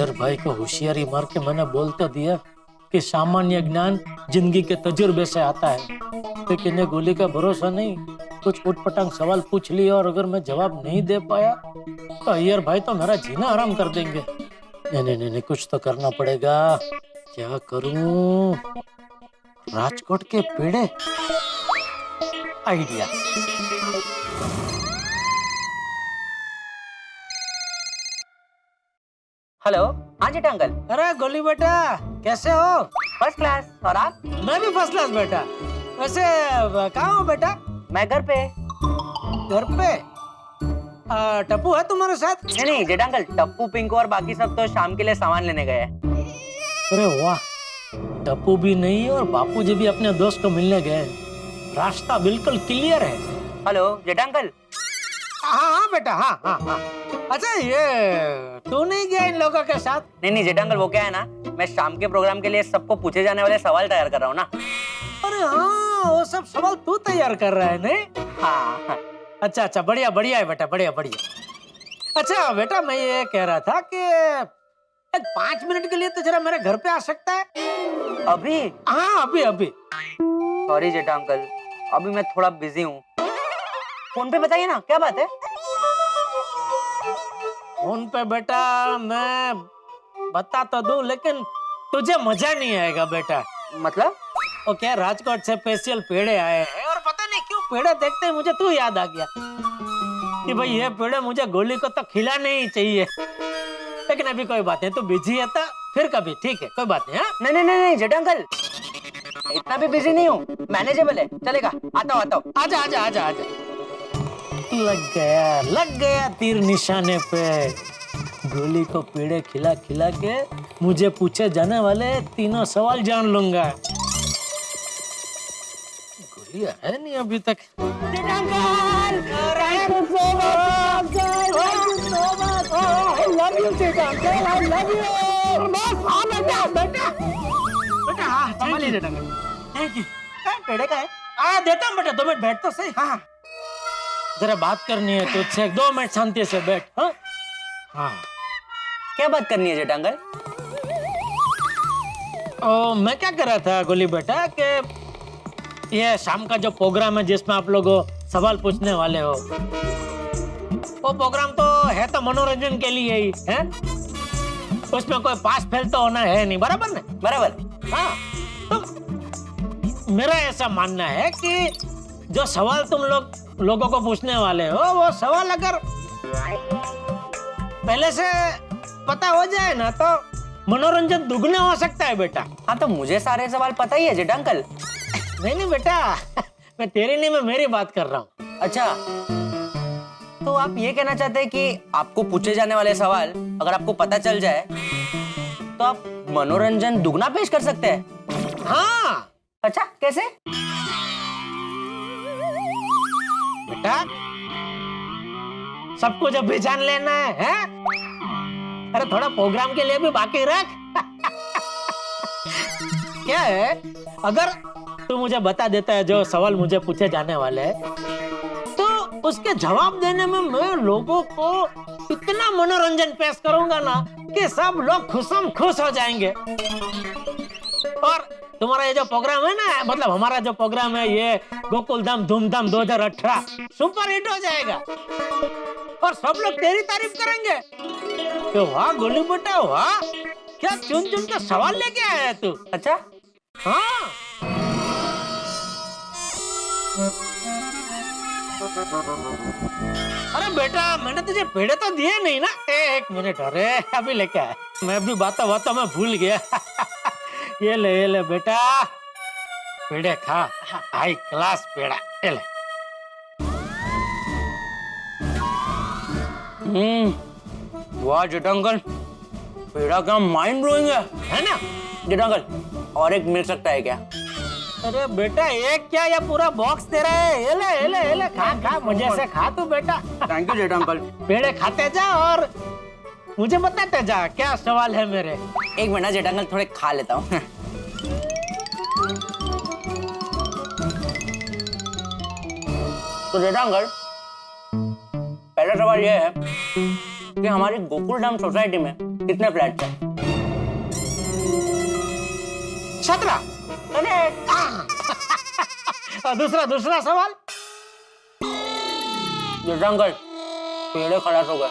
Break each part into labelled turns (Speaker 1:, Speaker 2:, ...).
Speaker 1: अय्यर भाई को होशियारी मार के मैंने बोल तो दिया कि सामान्य ज्ञान जिंदगी के तजुर्बे से आता है, लेकिन ये गोली का भरोसा नहीं। कुछ उटपटांग सवाल पूछ लिया और अगर मैं जवाब नहीं दे पाया तो अय्यर भाई तो मेरा जीना हराम कर देंगे। नहीं नहीं नहीं, कुछ तो करना पड़ेगा। क्या करूं? राजकोट के पेड़े, आइडिया।
Speaker 2: हेलो, हाँ जी अंकल।
Speaker 1: अरे गोली बेटा, कैसे हो?
Speaker 2: First class. और आप?
Speaker 1: मैं भी फर्स्ट क्लास बेटा। वैसे कहाँ हो बेटा?
Speaker 2: मैं घर पे।
Speaker 1: घर पे? टप्पू है तुम्हारे साथ?
Speaker 2: नहीं जेठ अंकल, टप्पू पिंकू और बाकी सब तो शाम के लिए सामान लेने गए हैं।
Speaker 1: अरे वाह, टप्पू भी नहीं और बापूजी भी अपने दोस्त को मिलने गए। रास्ता बिल्कुल क्लियर है।
Speaker 2: हेलो जेठ अंकल।
Speaker 1: हाँ हाँ बेटा, हाँ हाँ हाँ। अच्छा, ये तू नहीं गया इन लोगों के साथ?
Speaker 2: नहीं जेठ अंकल, वो क्या है ना, मैं शाम के प्रोग्राम के लिए सबको पूछे जाने वाले सवाल तैयार कर रहा हूँ ना।
Speaker 1: अरे हाँ, वो सब सवाल तू तैयार कर रहा है नहीं?
Speaker 2: हाँ।
Speaker 1: अच्छा अच्छा, बढ़िया बढ़िया है बेटा, बढ़िया बढ़िया। अच्छा बेटा, मैं ये कह रहा था कि 5 मिनट के लिए तो जरा मेरे घर पे आ सकता है?
Speaker 2: अभी?
Speaker 1: हाँ अभी अभी।
Speaker 2: सॉरी जेठा अंकल, अभी मैं थोड़ा बिजी हूँ। फोन पे बताइए ना, क्या बात है?
Speaker 1: फोन पे बेटा मैं बता तो दूं, लेकिन तुझे मजा नहीं आएगा बेटा।
Speaker 2: मतलब?
Speaker 1: वो क्या, राजकोट से स्पेशल पेड़े आए हैं और पता नहीं क्यों पेड़े देखते ही मुझे तू याद आ गया कि भाई ये पेड़े मुझे गोली को तो खिलाने ही चाहिए। लेकिन अभी कोई बात नहीं, तू बिजी है तो फिर कभी, ठीक है, कोई बात नहीं। हाँ
Speaker 2: नहीं जेठा अंकल, इतना भी बिजी नहीं हूँ, मैनेजेबल है, चलेगा। आता हूँ।
Speaker 1: आजा आजा आजा आजा। लग गया तीर निशाने पे। गोली को पेड़े खिला खिला के मुझे पूछे जाने वाले 3 सवाल जान लूंगा। गोली है नहीं अभी तक।
Speaker 2: पेड़े का है?
Speaker 1: देता हूँ बेटा, 2 मिनट बैठ तो सही। हाँ जरा बात करनी है तुझसे, 2 मिनट शांति से बैठ। हाँ हाँ,
Speaker 2: क्या बात करनी है जेठा अंकल?
Speaker 1: मैं क्या कर रहा था गोली बेटा कि ये शाम का जो प्रोग्राम है जिसमें आप लोग सवाल पूछने वाले हो, वो प्रोग्राम तो है तो मनोरंजन के लिए ही है। उसमें कोई पास फेल तो होना है नहीं, बराबर ना?
Speaker 2: बराबर।
Speaker 1: हाँ, तो मेरा ऐसा मानना है कि जो सवाल तुम लोगों को पूछने वाले हो, वो सवाल अगर पहले से पता हो जाए ना तो मनोरंजन दुगना हो सकता है बेटा।
Speaker 2: हाँ तो मुझे सारे सवाल पता ही है जेठा अंकल।
Speaker 1: नहीं बेटा, मैं तेरी नहीं, मैं मेरी बात कर रहा हूँ।
Speaker 2: अच्छा, तो आप ये कहना चाहते हैं कि आपको पूछे जाने वाले सवाल अगर आपको पता चल जाए तो आप मनोरंजन दुगना पेश कर सकते हैं?
Speaker 1: हाँ।
Speaker 2: अच्छा, कैसे?
Speaker 1: बेटा सब कुछ अभी जान लेना है? अरे थोड़ा प्रोग्राम के लिए भी बाकी रख। क्या है, अगर तू मुझे बता देता है जो सवाल मुझे पूछे जाने वाले हैं, तो उसके जवाब देने में मैं लोगों को इतना मनोरंजन पेश करूंगा ना कि सब लोग खुशम खुश हो जाएंगे। और तुम्हारा ये जो प्रोग्राम है ना, मतलब हमारा जो प्रोग्राम है, ये गोकुल धाम धूमधाम 2018 सुपर हिट हो जाएगा और सब लोग तेरी तारीफ करेंगे। तो वाह गोली बेटा वाह, क्या चुन चुन के सवाल लेके आया है तू।
Speaker 2: अच्छा,
Speaker 1: हाँ। अरे बेटा, मैंने तुझे पेड़े तो दिए नहीं ना। 1 मिनट, अरे अभी लेके आया। मैं भी बातों में भूल गया। ये ले बेटा, पेड़े खा, हाई क्लास पेड़ा। ये ले।
Speaker 2: वाह जेठा अंकल, पेड़ा क्या माइंड ब्लोइंग है ना जेठा अंकल? और एक मिल सकता है क्या?
Speaker 1: अरे बेटा, एक क्या, ये पूरा बॉक्स तेरा है। ये ले खा मजे से खा तू बेटा।
Speaker 2: Thank you Jetha uncle.
Speaker 1: पेड़े खाते जा और मुझे बताते जा क्या सवाल है मेरे।
Speaker 2: एक मिनट जेठा अंकल, थोड़े खा लेता हूँ। तो जेठा अंकल, पहला सवाल ये है कि हमारी गोकुलधाम सोसाइटी में कितने फ्लैट्स हैं?
Speaker 1: 17।
Speaker 2: अरे
Speaker 1: और दूसरा सवाल।
Speaker 2: अंकल पेड़े खराब हो गए।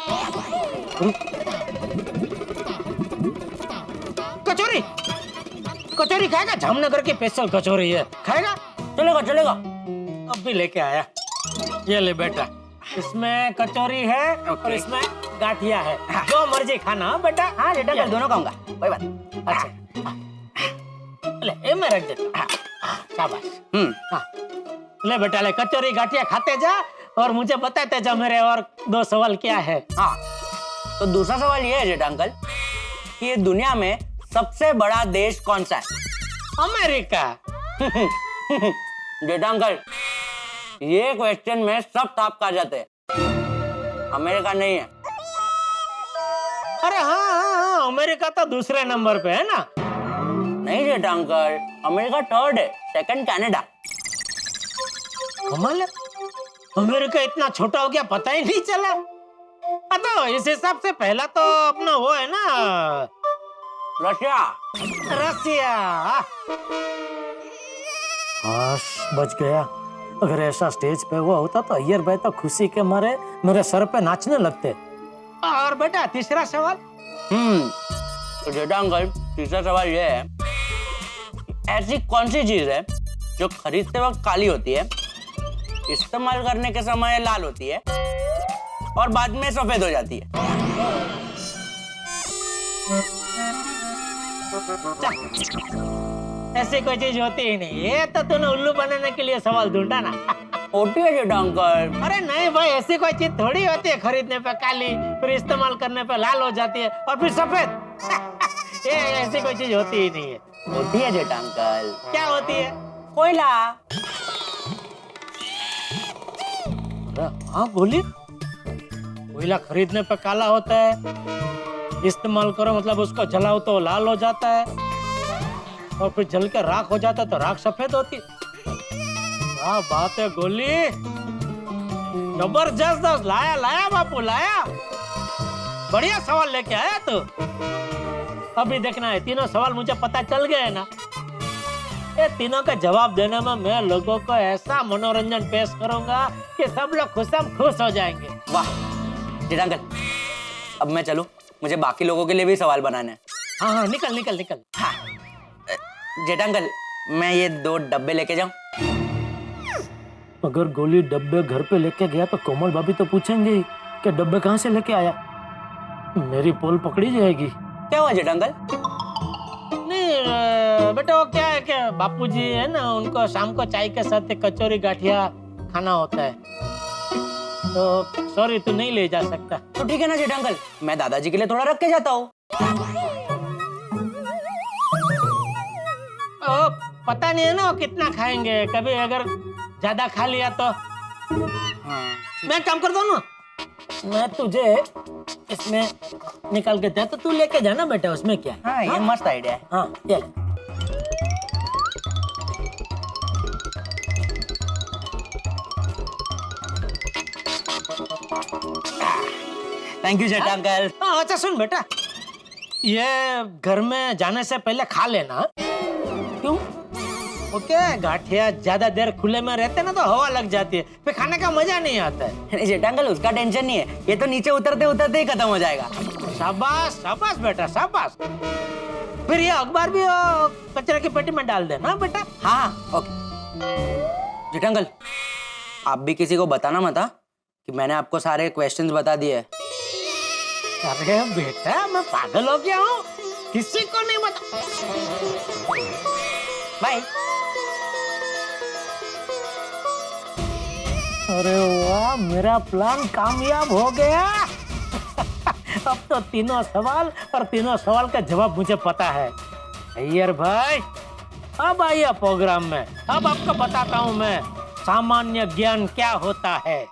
Speaker 1: कचौरी कचौरी खाएगा? जामनगर की स्पेशल कचौरी है, खाएगा?
Speaker 2: चलेगा चलेगा।
Speaker 1: अब भी लेके आया, ये ले बेटा। इसमें कचौरी है और इसमें गाठिया है, जो मर्जी खाना। हाँ बेटा।
Speaker 2: हाँ जेठा अंकल दोनों खाऊंगा, कोई बात।
Speaker 1: अच्छा ले, ये मैं रख देता। शाबाश। हाँ ले बेटा, ले कचौरी गाठिया खाते जा और मुझे बताते जा मेरे और 2 सवाल क्या है।
Speaker 2: हाँ तो दूसरा सवाल ये है जेठा अंकल कि ये दुनिया में सबसे बड़ा देश कौन सा है?
Speaker 1: अमेरिका।
Speaker 2: जेठा अंकल ये क्वेश्चन में सब ताप खा जाते हैं, अमेरिका नहीं है।
Speaker 1: अरे हाँ, अमेरिका तो दूसरे नंबर पे है ना।
Speaker 2: नहीं जेठा अंकल, अमेरिका 3rd है, 2nd कनाडा।
Speaker 1: कमाल है, अमेरिका इतना छोटा हो गया पता ही नहीं चला। तो इस हिसाब से पहला तो अपना वो है ना,
Speaker 2: रशिया।
Speaker 1: रसिया। बच गया। अगर ऐसा स्टेज पे हुआ होता तो अय्यर भाई तो खुशी के मारे मेरे सर पे नाचने लगते। और बेटा तीसरा सवाल।
Speaker 2: तो जेठा अंकल तीसरा सवाल ये है, ऐसी कौन सी चीज है जो खरीदते वक्त काली होती है, इस्तेमाल करने के समय लाल होती है और बाद में सफेद हो जाती है?
Speaker 1: ऐसी कोई चीज होती ही नहीं। ये तो तूने उल्लू बनाने के लिए सवाल ढूंढा ना।
Speaker 2: होती है जेठा अंकल।
Speaker 1: अरे नहीं भाई, ऐसी कोई चीज थोड़ी होती है खरीदने पे काली, फिर इस्तेमाल करने पे लाल हो जाती है और फिर सफेद। ये ऐसी कोई चीज होती ही नहीं है।
Speaker 2: होती है जेठा अंकल।
Speaker 1: क्या होती है?
Speaker 2: कोयला।
Speaker 1: हाँ बोली। कोयला खरीदने पे काला होता है, इस्तेमाल करो मतलब उसको जलाओ तो लाल हो जाता है, और फिर जल के राख हो जाता है तो राख सफेद होती है। क्या बात है गोली, जबरदस्त। लाया बापू लाया, बढ़िया सवाल लेके आया तू। अभी देखना है, तीनों सवाल मुझे पता चल गए ना। ये तीनों का जवाब देने में मैं लोगों को ऐसा मनोरंजन पेश करूंगा कि सब लोग खुश हो जाएंगे।
Speaker 2: वाह जेठा अंकल, अब मैं चलूं, मुझे बाकी लोगों के लिए भी सवाल बनाने हैं।
Speaker 1: हाँ निकल।
Speaker 2: हाँ जेठा अंकल, मैं ये 2 डब्बे लेके जाऊं?
Speaker 1: अगर गोली डब्बे घर पे लेके गया तो कोमल भाभी तो पूछेंगे ही कि डब्बे कहाँ से लेके आया। मेरी पोल पकड़ी जाएगी।
Speaker 2: क्या हुआ जेठा अंकल?
Speaker 1: नहीं बेटा, वो क्या है कि बापूजी है ना, उनको शाम को चाय के साथ कचौरी गाठिया खाना होता है, तो सॉरी तू नहीं ले जा सकता।
Speaker 2: तो ठीक है ना जेठा अंकल, मैं दादाजी के लिए थोड़ा रख के जाता हूँ।
Speaker 1: पता नहीं है ना वो कितना खाएंगे, कभी अगर ज्यादा खा लिया तो।
Speaker 2: हाँ।
Speaker 1: मैं काम करता हूँ ना, मैं तुझे इसमें निकाल के दे तो तू लेके जाना बेटा, उसमें क्या है।
Speaker 2: हाँ, ये मस्त आइडिया है।
Speaker 1: हाँ चल।
Speaker 2: Thank you Jetha uncle.
Speaker 1: हाँ अच्छा सुन बेटा, ये घर में जाने से पहले खा लेना। क्यों? ओके, गाठिया ज्यादा देर खुले में रहते ना तो हवा लग जाती है, फिर खाने का मजा नहीं आता है।
Speaker 2: नहीं जेठा अंकल, उसका टेंशन नहीं है, ये तो नीचे उतरते उतरते ही खत्म हो जाएगा।
Speaker 1: शाबाश बेटा शाबाश। फिर ये अखबार भी कचरे की पेटी में डाल देना बेटा।
Speaker 2: हाँ ओके। जेठा अंकल, आप भी किसी को बताना मत कि मैंने आपको सारे क्वेश्चंस बता दिए।
Speaker 1: अरे बेटा, मैं पागल हो गया हूँ, किसी को नहीं बता।
Speaker 2: बाय।
Speaker 1: अरे वाह, मेरा प्लान कामयाब हो गया। अब तो तीनों सवाल और तीनों सवाल का जवाब मुझे पता है। अय्यर भाई, अब आइए प्रोग्राम में, अब आपको बताता हूँ मैं सामान्य ज्ञान क्या होता है।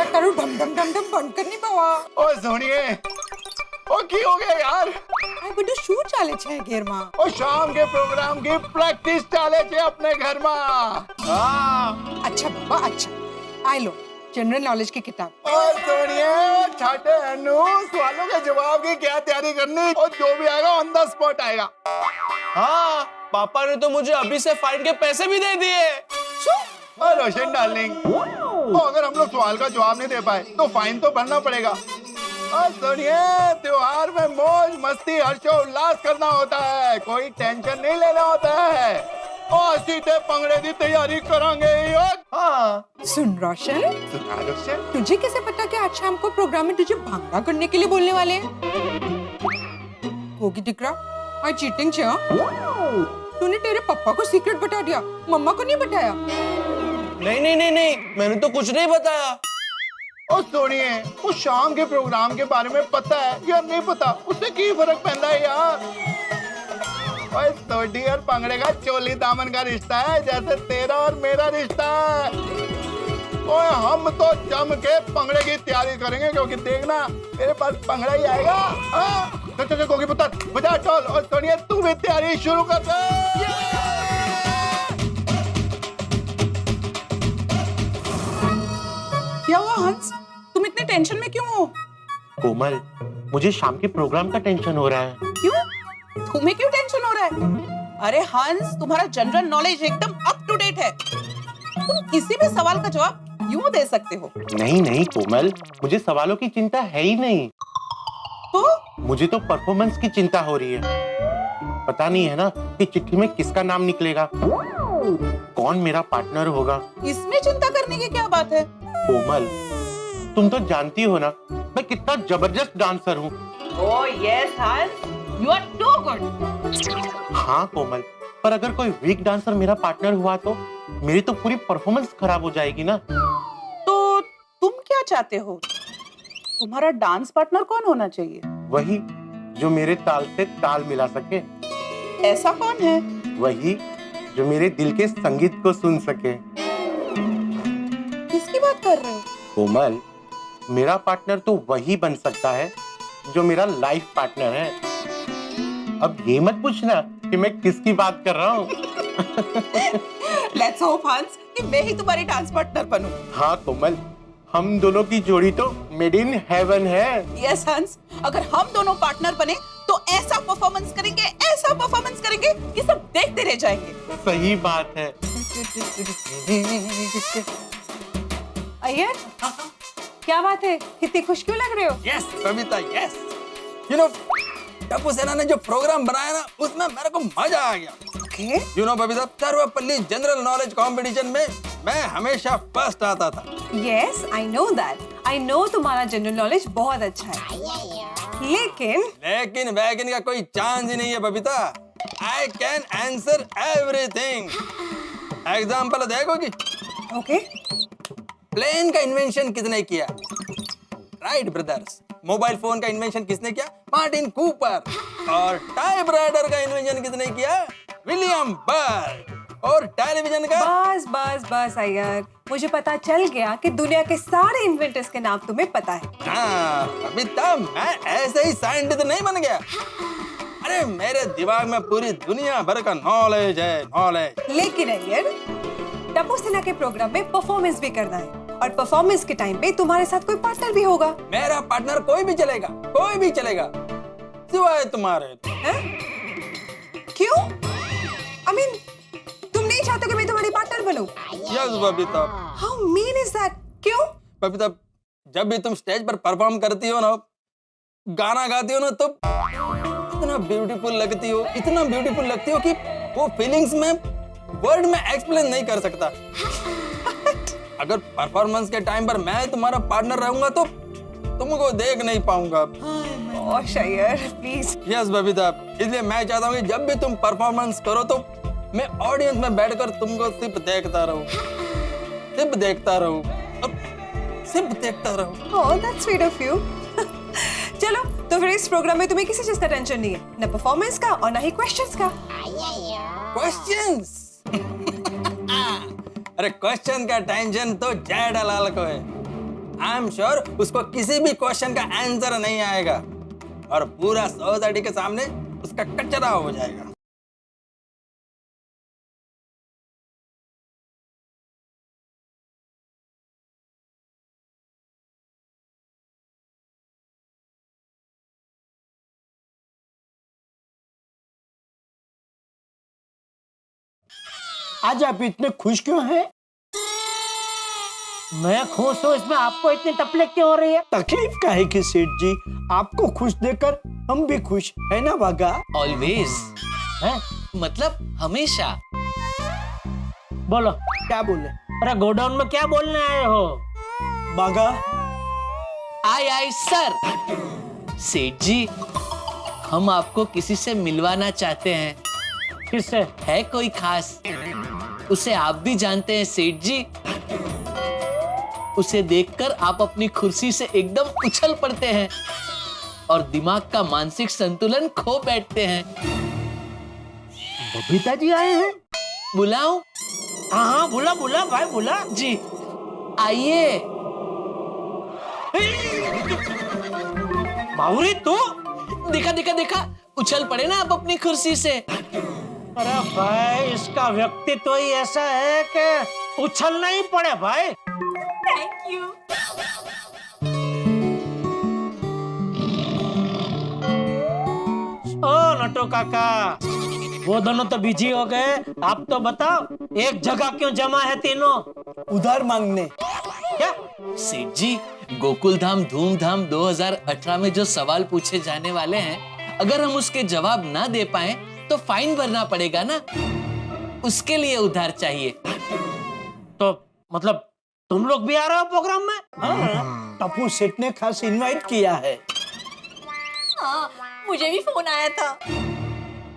Speaker 3: करूं ढम ढम ढम ढम बंद करनी पवा।
Speaker 4: ओ सोनिए, ओ की हो गया यार?
Speaker 3: આ બધું શું ચાલે ચાલે છે ઘેરમાં?
Speaker 4: और शाम के प्रोग्राम की प्रैक्टिस चाले छे अपने घर में। हाँ
Speaker 3: अच्छा बाबा अच्छा, आई लो जनरल नॉलेज की किताब।
Speaker 4: और सुनिए छाटे अनु, सवालों के जवाब की क्या तैयारी करनी, और जो भी आएगा ऑन द स्पॉट आएगा।
Speaker 5: हाँ, पापा ने तो मुझे अभी से फाइन के पैसे भी दे दिए।
Speaker 4: और रोशन डार्लिंग, तो अगर हम लोग सवाल का जवाब नहीं दे पाए तो फाइन तो भरना पड़ेगा। और सुनिए त्योहार में मौज मस्ती हर्षोल्लास करना होता है, कोई टेंशन नहीं लेना होता है। और सीधे पंगड़े की तैयारी करेंगे। हाँ
Speaker 3: सुन रोशन,
Speaker 4: सुना रोशन।
Speaker 3: तुझे कैसे पता कि आज शाम को प्रोग्राम में तुझे भांगड़ा करने के लिए बोलने वाले हैं? होगी दिकरा, आज चीटिंग छे हाँ? तूने तेरे पापा को सीक्रेट बता दिया, मम्मा को नहीं बताया?
Speaker 5: नहीं नहीं नहीं नहीं, मैंने तो कुछ नहीं बताया।
Speaker 4: और सुनिए वो शाम के प्रोग्राम के बारे में पता है या नहीं पता, उससे की फर्क पैदा है यार। और सोडी और पंगड़े का चोली दामन का रिश्ता है, जैसे तेरा और मेरा रिश्ता है। और हम तो जम के पंगड़े की तैयारी करेंगे, क्योंकि देखना मेरे पास पंगड़ा ही आएगा। हाँ? चल चल गोगी पुत्र बजा टोल, और सोनिया तू भी तैयारी शुरू कर दे।
Speaker 6: क्या हुआ हंस, तुम इतने टेंशन में क्यों हो?
Speaker 7: कोमल, मुझे शाम के प्रोग्राम का टेंशन हो रहा है।
Speaker 6: क्यों? तुम्हें क्यों टेंशन हो रहा है? अरे हंस, तुम्हारा जनरल नॉलेज एकदम अप टू डेट है। तुम किसी भी सवाल का जवाब यूं दे सकते हो।
Speaker 7: नहीं नहीं कोमल, मुझे सवालों की चिंता है ही नहीं।
Speaker 6: तो
Speaker 7: मुझे तो परफॉर्मेंस की चिंता हो रही है। पता नहीं है ना कि चिट्ठी में किसका नाम निकलेगा, कौन मेरा पार्टनर होगा।
Speaker 6: इसमें चिंता करने की क्या बात है?
Speaker 7: कोमल, तुम तो जानती हो ना मैं कितना जबरदस्त डांसर हूँ।
Speaker 6: ओह यस हंस, यू आर टू गुड।
Speaker 7: हाँ कोमल, पर अगर कोई वीक डांसर मेरा पार्टनर हुआ तो मेरी तो पूरी परफॉर्मेंस खराब हो जाएगी ना।
Speaker 6: तो तुम क्या चाहते हो? तुम्हारा डांस पार्टनर कौन होना चाहिए?
Speaker 7: वही जो मेरे ताल से ताल मिला सके,
Speaker 6: ऐसा कौन है?
Speaker 7: वही जो मेरे दिल के संगीत को सुन सके।
Speaker 6: किसकी बात कर रहे हो?
Speaker 7: कोमल, मेरा पार्टनर तो वही बन सकता है जो मेरा लाइफ पार्टनर है। अब ये मत पूछना कि मैं किसकी बात कर रहा हूँ।
Speaker 6: लेट्स होप हंस कि मैं ही तुम्हारी डांस पार्टनर बनूं।
Speaker 7: हाँ कोमल, हम दोनों की जोड़ी तो मेड इन हेवन है।
Speaker 6: यस हंस, अगर हम दोनों पार्टनर बने तो ऐसा परफॉर्मेंस करेंगे कि सब देखते रह जाएंगे।
Speaker 7: सही बात है।
Speaker 3: अय्यर, क्या बात है, कितनी खुश क्यों लग रहे हो?
Speaker 8: Yes Babita yes, you know Tappu सेना ने जो प्रोग्राम बनाया ना उसमें मेरे को मजा आ गया।
Speaker 3: Okay.
Speaker 8: You know Babita, Sarvepalli general knowledge competition में मैं हमेशा फर्स्ट आता था।
Speaker 9: Yes, I know that. I know तुम्हारा जनरल नॉलेज बहुत अच्छा है।
Speaker 8: लेकिन वैकिन का कोई चांस ही नहीं है Babita. I can answer everything. Example देखोगी?
Speaker 9: ओके,
Speaker 8: प्लेन का इन्वेंशन किसने किया? Wright brothers. मोबाइल फोन का इन्वेंशन किसने किया? Martin Cooper. और टाइपराइटर का इन्वेंशन किसने किया? William Burg. और टेलीविजन का?
Speaker 9: बस अय्यर, मुझे पता चल गया कि दुनिया के सारे इन्वेंटर्स के नाम तुम्हें पता है।
Speaker 8: हाँ, अभी तक मैं ऐसे ही साइंटिस्ट नहीं बन गया। अरे मेरे दिमाग में पूरी दुनिया भर का नॉलेज है, नॉलेज।
Speaker 9: लेकिन अय्यर, टप्पू सेना के प्रोग्राम में परफॉर्मेंस भी करना है, और परफॉर्मेंस के टाइम पे तुम्हारे साथ कोई पार्टनर भी होगा।
Speaker 8: मेरा पार्टनर कोई भी चलेगा सिवाय तुम्हारे।
Speaker 9: क्यों? I mean, तुम नहीं चाहते कि मैं तुम्हारी पार्टनर बनूं?
Speaker 8: Yes Babita.
Speaker 9: How mean is that? क्यों?
Speaker 8: बबीता, जब भी तुम स्टेज पर परफॉर्म करती हो ना, गाना गाती हो ना, तो इतना ब्यूटीफुल लगती हो कि वो फीलिंग्स में वर्ड में एक्सप्लेन नहीं कर सकता। अगर परफॉर्मेंस के टाइम पर मैं तुम्हारा पार्टनर रहूंगा तो तुमको देख नहीं पाऊंगा।
Speaker 9: Gosh, Iyer, please.
Speaker 8: Yes Babita, इसलिए मैं चाहता हूँ कि जब भी तुम परफॉर्मेंस करो तो मैं ऑडियंस में बैठकर तुमको सिर्फ देखता रहूं।
Speaker 9: Oh, that's sweet of you. चलो, तो फिर इस प्रोग्राम में तुम्हें किसी चीज का टेंशन नहीं है, न परफॉर्मेंस का और न ही क्वेश्चंस का।
Speaker 8: क्वेश्चंस? अरे क्वेश्चन का टेंशन तो जेठालाल को है। आई एम श्योर उसको किसी भी क्वेश्चन का आंसर नहीं आएगा, और पूरा सोसाइटी के सामने उसका कचरा हो जाएगा।
Speaker 1: आज आप इतने खुश क्यों हैं? मैं खुश हूँ, इसमें आपको इतनी तकलीफ क्यों हो रही है?
Speaker 10: तकलीफ का है कि सेठ जी, आपको खुश देखकर हम भी खुश है ना बागा?
Speaker 5: ऑलवेज,
Speaker 1: हैं?
Speaker 5: मतलब हमेशा।
Speaker 1: बोलो।
Speaker 10: क्या बोले
Speaker 1: अरे गोडाउन में क्या बोलने आए हो?
Speaker 10: बागा?
Speaker 5: आय आय सर। सेठ जी, हम आपको किसी से मिलवाना चाहते हैं।
Speaker 1: किससे?
Speaker 5: है कोई खास? उसे आप भी जानते हैं सेठ जी। उसे देखकर आप अपनी कुर्सी से एकदम उछल पड़ते हैं और दिमाग का मानसिक संतुलन खो बैठते हैं।
Speaker 1: बबीता जी आए हैं?
Speaker 5: बुलाऊं?
Speaker 1: हाँ हाँ, बुला बुला भाई बुला।
Speaker 5: जी आइए।
Speaker 1: बावरी तू?
Speaker 5: देखा देखा देखा, उछल पड़े ना आप अपनी कुर्सी से।
Speaker 1: अरे भाई, इसका व्यक्तित्व ही ऐसा है कि उछलना ही पड़े भाई।
Speaker 9: Thank you.
Speaker 1: ओ नटो काका, वो दोनों तो बिजी हो गए। आप तो बताओ, एक जगह क्यों जमा है तीनों?
Speaker 10: उधार मांगने।
Speaker 1: क्या?
Speaker 5: सेठ जी, गोकुल धाम धूमधाम 2018 में जो सवाल पूछे जाने वाले हैं, अगर हम उसके जवाब ना दे पाए तो फाइन भरना पड़ेगा ना। उसके लिए उधार चाहिए।
Speaker 1: तो मतलब तुम लोग भी आ रहे हो प्रोग्राम में?
Speaker 10: हाँ, टप्पू सेठ ने खास इनवाइट किया है।
Speaker 9: हाँ, मुझे भी फोन आया था।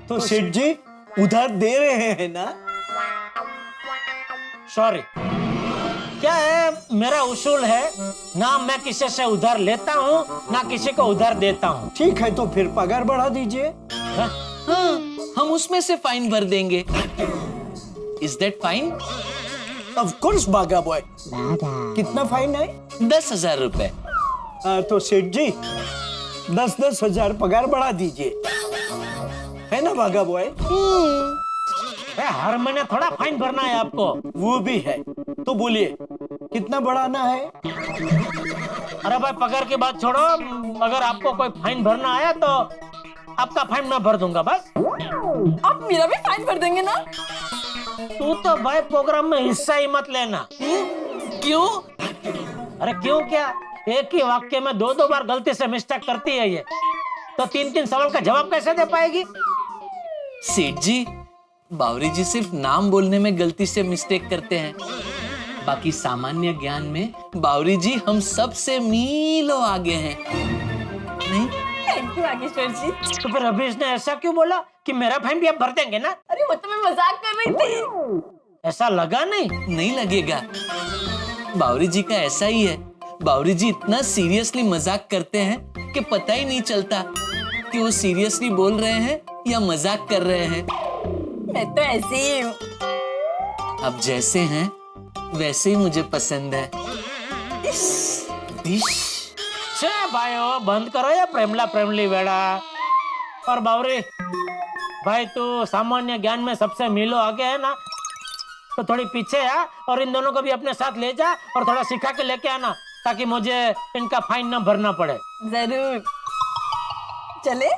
Speaker 10: तो सेठ जी उधार दे रहे हैं ना?
Speaker 1: सॉरी, क्या है, मेरा उसूल है ना, मैं किसी से उधार लेता हूँ ना किसी को उधार देता हूँ।
Speaker 10: ठीक है, तो फिर पगार बढ़ा दीजिए।
Speaker 1: हाँ?
Speaker 5: हाँ, हम उसमें से फाइन भर देंगे। Is that fine?
Speaker 10: Of course बागा बॉय। कितना फाइन है?
Speaker 5: 10,000 रुपए।
Speaker 10: तो सेठ जी 10-10 हजार पगार बढ़ा दीजिए, है ना बागा बॉय?
Speaker 1: हर महीने थोड़ा फाइन भरना है आपको।
Speaker 10: वो भी है, तो बोलिए कितना बढ़ाना है?
Speaker 1: अरे भाई, पगार की बात छोड़ो, अगर आपको कोई फाइन भरना आया तो आपका फाइन मैं भर दूंगा बस।
Speaker 9: आप मेरा भी फाइन भर देंगे ना?
Speaker 1: तू तो भाई प्रोग्राम में हिस्सा ही मत लेना।
Speaker 5: क्यों?
Speaker 1: अरे क्यों क्या, एक ही वाक्य में 2-2 बार गलती से मिस्टेक करती है ये, तो 3-3 सवाल का जवाब कैसे दे पाएगी?
Speaker 5: सेठ जी, बावरी जी सिर्फ नाम बोलने में गलती से मिस्टेक करते हैं, बाकी सामान्य ज्ञान में बावरी जी हम सब से मीलों आगे हैं। नहीं?
Speaker 9: थैंक यू नागेश्वर जी।
Speaker 1: तो फिर अभी इसने ऐसा क्यों बोला कि मेरा फाइन भी आप भर देंगे ना?
Speaker 9: अरे वो तो मैं मजाक कर रही थी।
Speaker 1: ऐसा लगा नहीं?
Speaker 5: नहीं लगेगा। बावरी जी का ऐसा ही है। बावरी जी इतना सीरियसली मजाक करते हैं कि पता ही नहीं चलता कि वो सीरियसली बोल रहे हैं या मजाक कर रहे हैं।
Speaker 9: मैं तो ऐसे ही हूँ।
Speaker 5: अब जैसे हैं वैसे ही मुझे पसंद है।
Speaker 1: छे भाइयों, बंद करो ये प्रेमला प्रेमली वेड़ा। और बावरी भाई, तू सामान्य ज्ञान में सबसे मीलों आगे है ना, तो थोड़ी पीछे आ और इन दोनों को भी अपने साथ ले जा और थोड़ा सिखा के लेके आना, ताकि मुझे इनका फाइन ना भरना पड़े।
Speaker 9: जरूर। चले?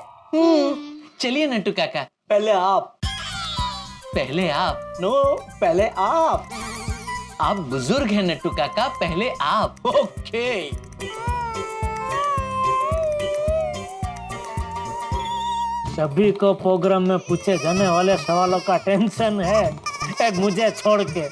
Speaker 5: चलिए नट्टू काका।
Speaker 10: पहले आप।
Speaker 5: पहले आप?
Speaker 10: नो, पहले आप।
Speaker 5: आप बुजुर्ग हैं नट्टू काका, पहले आप।
Speaker 10: ओके।
Speaker 1: सभी को प्रोग्राम में पूछे जाने वाले सवालों का टेंशन है, एक मुझे छोड़ के।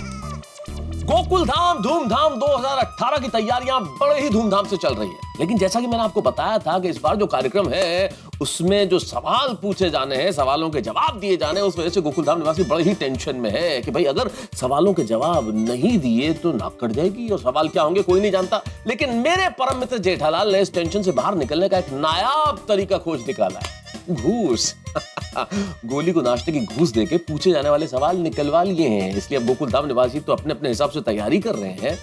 Speaker 11: गोकुल धाम धूमधाम 2018 की तैयारियां बड़े ही धूमधाम से चल रही है, लेकिन जैसा कि मैंने आपको बताया था कि इस बार जो कार्यक्रम है उसमें जो सवाल पूछे जाने हैं, सवालों के जवाब दिए जाने हैं, उस वजह से गोकुल धाम निवासी बड़े ही टेंशन में है कि भाई अगर सवालों के जवाब नहीं दिए तो नाक कट जाएगी और सवाल क्या होंगे कोई नहीं जानता। लेकिन मेरे परम मित्र जेठालाल ने इस टेंशन से बाहर निकलने का एक नायाब तरीका खोज निकाला है, घूस। गोली को नाश्ते की घूस देके पूछे जाने वाले सवाल निकलवा लिए हैं। इसलिए अब गोकुल धाम निवासी तो अपने अपने हिसाब से तैयारी कर रहे हैं,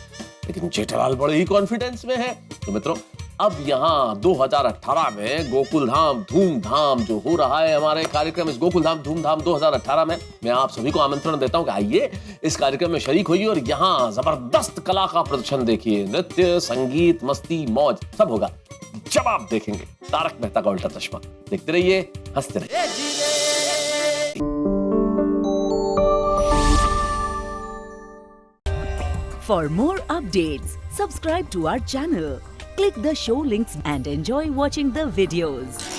Speaker 11: लेकिन जेठालाल बड़े ही कॉन्फिडेंस में है। तो मित्रों, अब यहाँ 2018 में गोकुल धाम धूमधाम जो हो रहा है, हमारे कार्यक्रम इस गोकुल धाम धूमधाम 2018 में मैं आप सभी को आमंत्रण देता हूँ कि आइए इस कार्यक्रम में शरीक होइए और यहाँ जबरदस्त कला का प्रदर्शन देखिए। नृत्य, संगीत, मस्ती, मौज सब होगा जब आप देखेंगे तारक मेहता का उल्टा चश्मा। देखते रहिए, हंसते रहिए।
Speaker 12: For more updates, subscribe to our channel, click the show links and enjoy watching the videos.